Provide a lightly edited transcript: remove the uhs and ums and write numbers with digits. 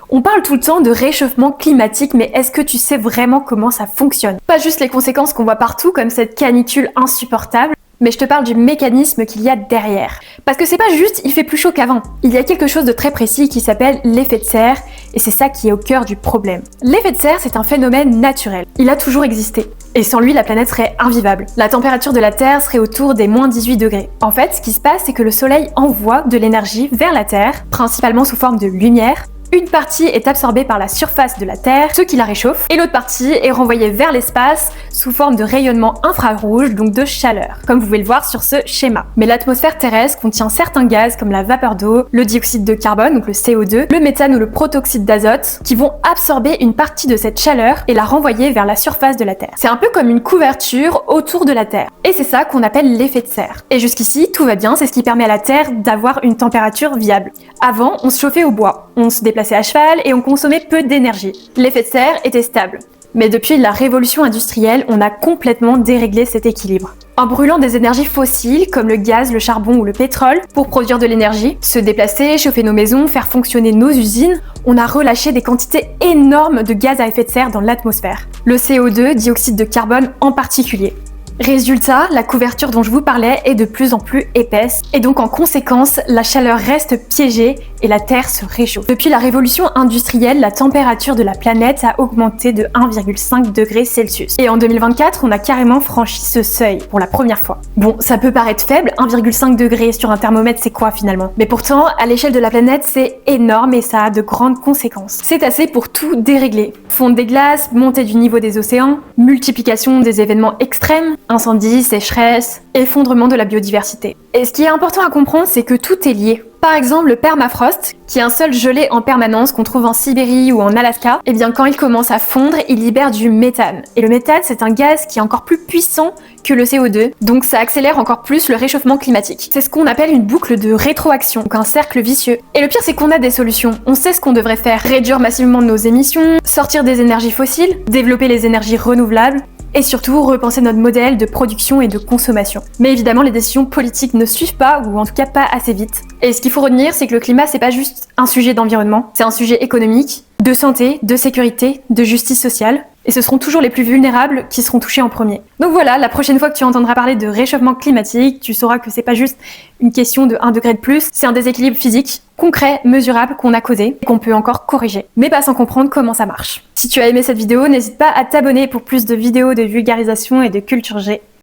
On parle tout le temps de réchauffement climatique, mais est-ce que tu sais vraiment comment ça fonctionne? Pas juste les conséquences qu'on voit partout, comme cette canicule insupportable, mais je te parle du mécanisme qu'il y a derrière. Parce que c'est pas juste il fait plus chaud qu'avant. Il y a quelque chose de très précis qui s'appelle l'effet de serre, et c'est ça qui est au cœur du problème. L'effet de serre, c'est un phénomène naturel. Il a toujours existé. Et sans lui, la planète serait invivable. La température de la Terre serait autour des moins 18 degrés. En fait, ce qui se passe, c'est que le Soleil envoie de l'énergie vers la Terre, principalement sous forme de lumière. Une partie est absorbée par la surface de la Terre, ce qui la réchauffe, et l'autre partie est renvoyée vers l'espace sous forme de rayonnement infrarouge, donc de chaleur, comme vous pouvez le voir sur ce schéma. Mais l'atmosphère terrestre contient certains gaz comme la vapeur d'eau, le dioxyde de carbone, donc le CO2, le méthane ou le protoxyde d'azote, qui vont absorber une partie de cette chaleur et la renvoyer vers la surface de la Terre. C'est un peu comme une couverture autour de la Terre. Et c'est ça qu'on appelle l'effet de serre. Et jusqu'ici, tout va bien, c'est ce qui permet à la Terre d'avoir une température viable. Avant, on se chauffait au bois, on se déplaçait à cheval et on consommait peu d'énergie. L'effet de serre était stable. Mais depuis la révolution industrielle, on a complètement déréglé cet équilibre. En brûlant des énergies fossiles comme le gaz, le charbon ou le pétrole pour produire de l'énergie, se déplacer, chauffer nos maisons, faire fonctionner nos usines, on a relâché des quantités énormes de gaz à effet de serre dans l'atmosphère. Le CO2, dioxyde de carbone en particulier. Résultat, la couverture dont je vous parlais est de plus en plus épaisse et donc en conséquence, la chaleur reste piégée et la Terre se réchauffe. Depuis la révolution industrielle, la température de la planète a augmenté de 1,5 degrés Celsius. Et en 2024, on a carrément franchi ce seuil pour la première fois. Bon, ça peut paraître faible, 1,5 degrés sur un thermomètre, c'est quoi finalement? Mais pourtant, à l'échelle de la planète, c'est énorme et ça a de grandes conséquences. C'est assez pour tout dérégler. Fonte des glaces, montée du niveau des océans, multiplication des événements extrêmes, incendies, sécheresse, effondrement de la biodiversité. Et ce qui est important à comprendre, c'est que tout est lié. Par exemple, le permafrost, qui est un sol gelé en permanence qu'on trouve en Sibérie ou en Alaska, eh bien quand il commence à fondre, il libère du méthane. Et le méthane, c'est un gaz qui est encore plus puissant que le CO2, donc ça accélère encore plus le réchauffement climatique. C'est ce qu'on appelle une boucle de rétroaction, donc un cercle vicieux. Et le pire, c'est qu'on a des solutions. On sait ce qu'on devrait faire. Réduire massivement nos émissions, sortir des énergies fossiles, développer les énergies renouvelables, et surtout repenser notre modèle de production et de consommation. Mais évidemment, les décisions politiques ne suivent pas, ou en tout cas pas assez vite. Et ce qu'il faut retenir, c'est que le climat, c'est pas juste un sujet d'environnement, c'est un sujet économique, de santé, de sécurité, de justice sociale. Et ce seront toujours les plus vulnérables qui seront touchés en premier. Donc voilà, la prochaine fois que tu entendras parler de réchauffement climatique, tu sauras que c'est pas juste une question de 1 degré de plus, c'est un déséquilibre physique, concret, mesurable, qu'on a causé et qu'on peut encore corriger. Mais pas sans comprendre comment ça marche. Si tu as aimé cette vidéo, n'hésite pas à t'abonner pour plus de vidéos de vulgarisation et de culture G.